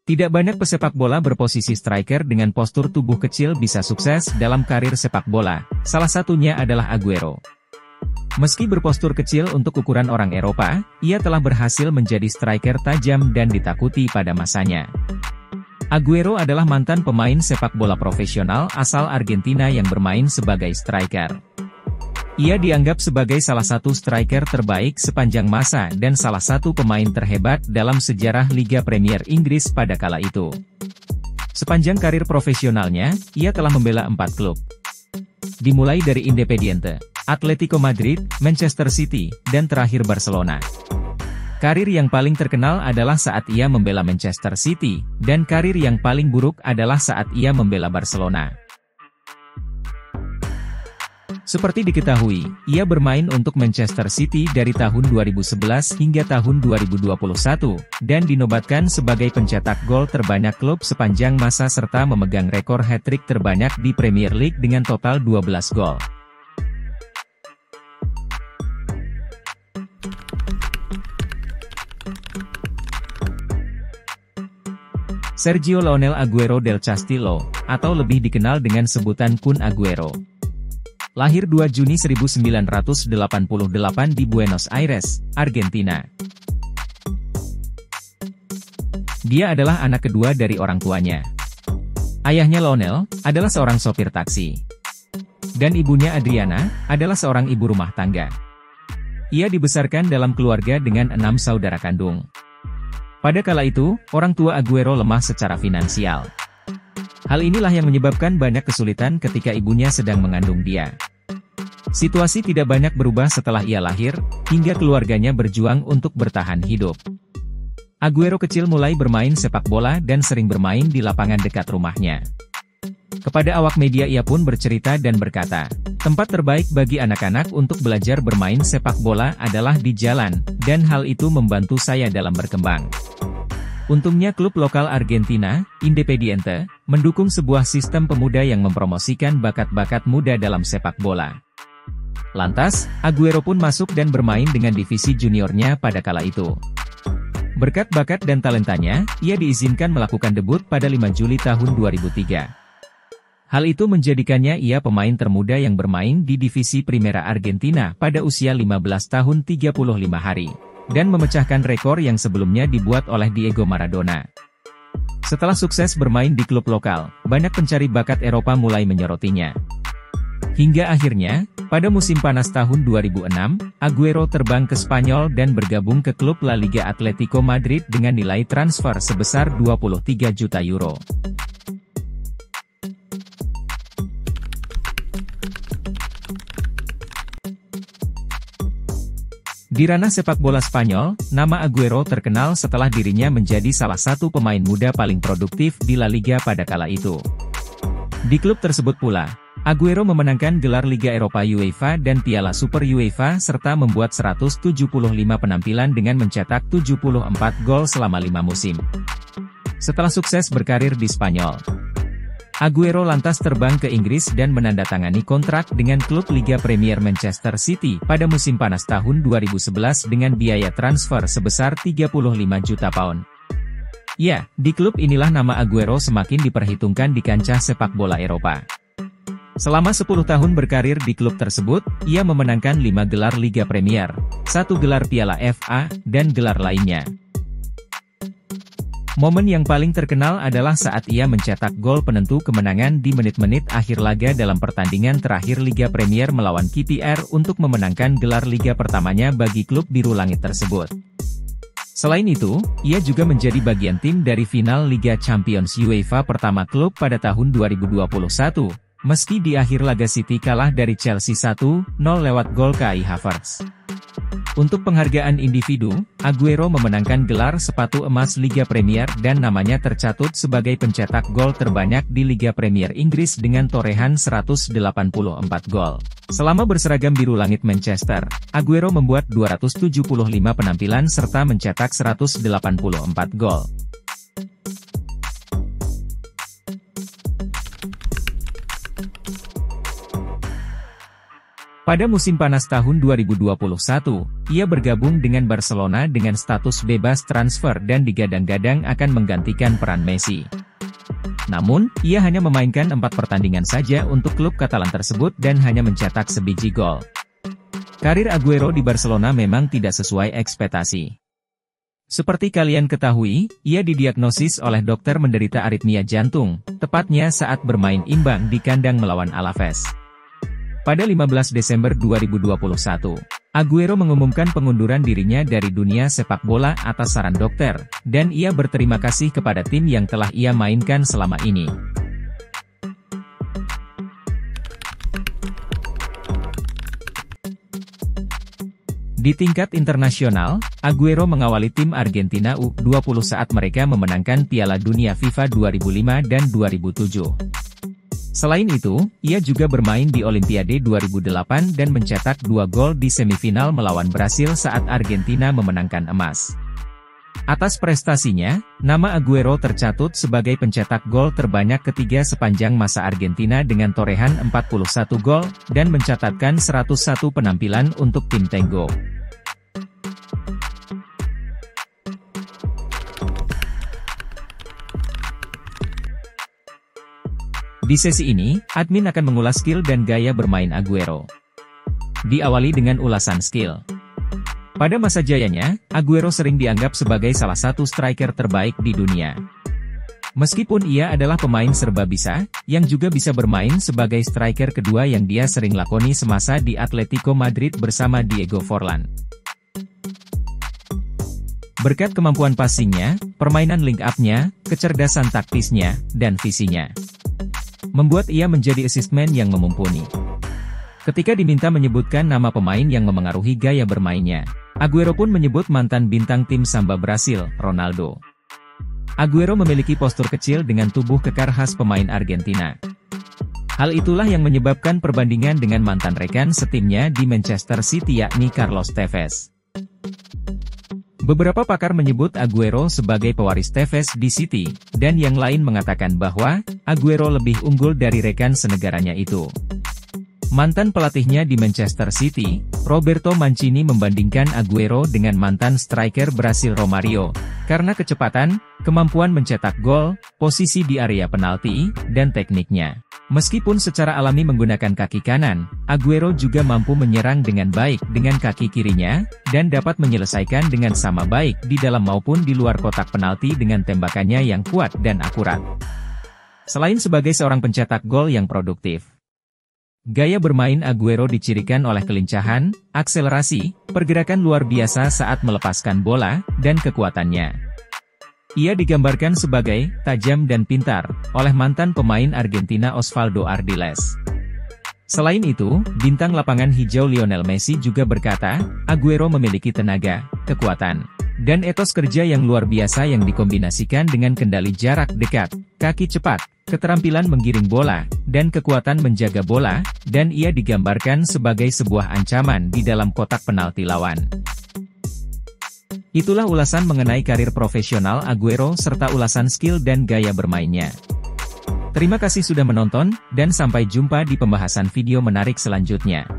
Tidak banyak pesepak bola berposisi striker dengan postur tubuh kecil bisa sukses dalam karir sepak bola, salah satunya adalah Aguero. Meski berpostur kecil untuk ukuran orang Eropa, ia telah berhasil menjadi striker tajam dan ditakuti pada masanya. Aguero adalah mantan pemain sepak bola profesional asal Argentina yang bermain sebagai striker. Ia dianggap sebagai salah satu striker terbaik sepanjang masa dan salah satu pemain terhebat dalam sejarah Liga Premier Inggris pada kala itu. Sepanjang karir profesionalnya, ia telah membela 4 klub. Dimulai dari Independiente, Atletico Madrid, Manchester City, dan terakhir Barcelona. Karir yang paling terkenal adalah saat ia membela Manchester City, dan karir yang paling buruk adalah saat ia membela Barcelona. Seperti diketahui, ia bermain untuk Manchester City dari tahun 2011 hingga tahun 2021, dan dinobatkan sebagai pencetak gol terbanyak klub sepanjang masa serta memegang rekor hat-trick terbanyak di Premier League dengan total 12 gol. Sergio Leonel Aguero del Castillo, atau lebih dikenal dengan sebutan Kun Aguero. Lahir 2 Juni 1988 di Buenos Aires, Argentina. Dia adalah anak kedua dari orang tuanya. Ayahnya Lionel adalah seorang sopir taksi. Dan ibunya Adriana adalah seorang ibu rumah tangga. Ia dibesarkan dalam keluarga dengan 6 saudara kandung. Pada kala itu, orang tua Aguero lemah secara finansial. Hal inilah yang menyebabkan banyak kesulitan ketika ibunya sedang mengandung dia. Situasi tidak banyak berubah setelah ia lahir, hingga keluarganya berjuang untuk bertahan hidup. Aguero kecil mulai bermain sepak bola dan sering bermain di lapangan dekat rumahnya. Kepada awak media ia pun bercerita dan berkata, "Tempat terbaik bagi anak-anak untuk belajar bermain sepak bola adalah di jalan, dan hal itu membantu saya dalam berkembang." Untungnya klub lokal Argentina, Independiente, mendukung sebuah sistem pemuda yang mempromosikan bakat-bakat muda dalam sepak bola. Lantas, Aguero pun masuk dan bermain dengan divisi juniornya pada kala itu. Berkat bakat dan talentanya, ia diizinkan melakukan debut pada 5 Juli tahun 2003. Hal itu menjadikannya ia pemain termuda yang bermain di divisi Primera Argentina pada usia 15 tahun 35 hari. Dan memecahkan rekor yang sebelumnya dibuat oleh Diego Maradona. Setelah sukses bermain di klub lokal, banyak pencari bakat Eropa mulai menyorotinya. Hingga akhirnya, pada musim panas tahun 2006, Aguero terbang ke Spanyol dan bergabung ke klub La Liga Atletico Madrid dengan nilai transfer sebesar 23 juta euro. Di ranah sepak bola Spanyol, nama Aguero terkenal setelah dirinya menjadi salah satu pemain muda paling produktif di La Liga pada kala itu. Di klub tersebut pula, Aguero memenangkan gelar Liga Eropa UEFA dan Piala Super UEFA serta membuat 175 penampilan dengan mencetak 74 gol selama 5 musim. Setelah sukses berkarir di Spanyol, Aguero lantas terbang ke Inggris dan menandatangani kontrak dengan klub Liga Premier Manchester City pada musim panas tahun 2011 dengan biaya transfer sebesar 35 juta pound. Ya, di klub inilah nama Aguero semakin diperhitungkan di kancah sepak bola Eropa. Selama 10 tahun berkarir di klub tersebut, ia memenangkan 5 gelar Liga Premier, 1 gelar Piala FA, dan gelar lainnya. Momen yang paling terkenal adalah saat ia mencetak gol penentu kemenangan di menit-menit akhir laga dalam pertandingan terakhir Liga Premier melawan KPR untuk memenangkan gelar liga pertamanya bagi klub biru langit tersebut. Selain itu, ia juga menjadi bagian tim dari final Liga Champions UEFA pertama klub pada tahun 2021, meski di akhir laga City kalah dari Chelsea 1-0 lewat gol Kai Havertz. Untuk penghargaan individu, Aguero memenangkan gelar sepatu emas Liga Premier dan namanya tercatut sebagai pencetak gol terbanyak di Liga Premier Inggris dengan torehan 184 gol. Selama berseragam biru langit Manchester, Aguero membuat 275 penampilan serta mencetak 184 gol. Pada musim panas tahun 2021, ia bergabung dengan Barcelona dengan status bebas transfer dan digadang-gadang akan menggantikan peran Messi. Namun, ia hanya memainkan 4 pertandingan saja untuk klub Katalan tersebut dan hanya mencetak sebiji gol. Karir Aguero di Barcelona memang tidak sesuai ekspektasi. Seperti kalian ketahui, ia didiagnosis oleh dokter menderita aritmia jantung, tepatnya saat bermain imbang di kandang melawan Alaves. Pada 15 Desember 2021, Aguero mengumumkan pengunduran dirinya dari dunia sepak bola atas saran dokter, dan ia berterima kasih kepada tim yang telah ia mainkan selama ini. Di tingkat internasional, Aguero mengawali tim Argentina U20 saat mereka memenangkan Piala Dunia FIFA 2005 dan 2007. Selain itu, ia juga bermain di Olimpiade 2008 dan mencetak 2 gol di semifinal melawan Brasil saat Argentina memenangkan emas. Atas prestasinya, nama Aguero tercatut sebagai pencetak gol terbanyak ketiga sepanjang masa Argentina dengan torehan 41 gol, dan mencatatkan 101 penampilan untuk tim Tango. Di sesi ini, admin akan mengulas skill dan gaya bermain Aguero. Diawali dengan ulasan skill. Pada masa jayanya, Aguero sering dianggap sebagai salah satu striker terbaik di dunia. Meskipun ia adalah pemain serba bisa, yang juga bisa bermain sebagai striker kedua yang dia sering lakoni semasa di Atletico Madrid bersama Diego Forlan. Berkat kemampuan passingnya, permainan link up-nya, kecerdasan taktisnya, dan visinya, membuat ia menjadi assist man yang memumpuni. Ketika diminta menyebutkan nama pemain yang memengaruhi gaya bermainnya, Aguero pun menyebut mantan bintang tim Samba Brasil, Ronaldo. Aguero memiliki postur kecil dengan tubuh kekar khas pemain Argentina. Hal itulah yang menyebabkan perbandingan dengan mantan rekan setimnya di Manchester City yakni Carlos Tevez. Beberapa pakar menyebut Aguero sebagai pewaris Tevez di City, dan yang lain mengatakan bahwa Aguero lebih unggul dari rekan senegaranya itu. Mantan pelatihnya di Manchester City, Roberto Mancini membandingkan Aguero dengan mantan striker Brasil Romario, karena kecepatan, kemampuan mencetak gol, posisi di area penalti, dan tekniknya. Meskipun secara alami menggunakan kaki kanan, Aguero juga mampu menyerang dengan baik dengan kaki kirinya, dan dapat menyelesaikan dengan sama baik di dalam maupun di luar kotak penalti dengan tembakannya yang kuat dan akurat. Selain sebagai seorang pencetak gol yang produktif, gaya bermain Aguero dicirikan oleh kelincahan, akselerasi, pergerakan luar biasa saat melepaskan bola, dan kekuatannya. Ia digambarkan sebagai tajam dan pintar oleh mantan pemain Argentina Osvaldo Ardiles. Selain itu, bintang lapangan hijau Lionel Messi juga berkata, Aguero memiliki tenaga, kekuatan, dan etos kerja yang luar biasa yang dikombinasikan dengan kendali jarak dekat, kaki cepat, keterampilan menggiring bola, dan kekuatan menjaga bola, dan ia digambarkan sebagai sebuah ancaman di dalam kotak penalti lawan. Itulah ulasan mengenai karir profesional Aguero serta ulasan skill dan gaya bermainnya. Terima kasih sudah menonton, dan sampai jumpa di pembahasan video menarik selanjutnya.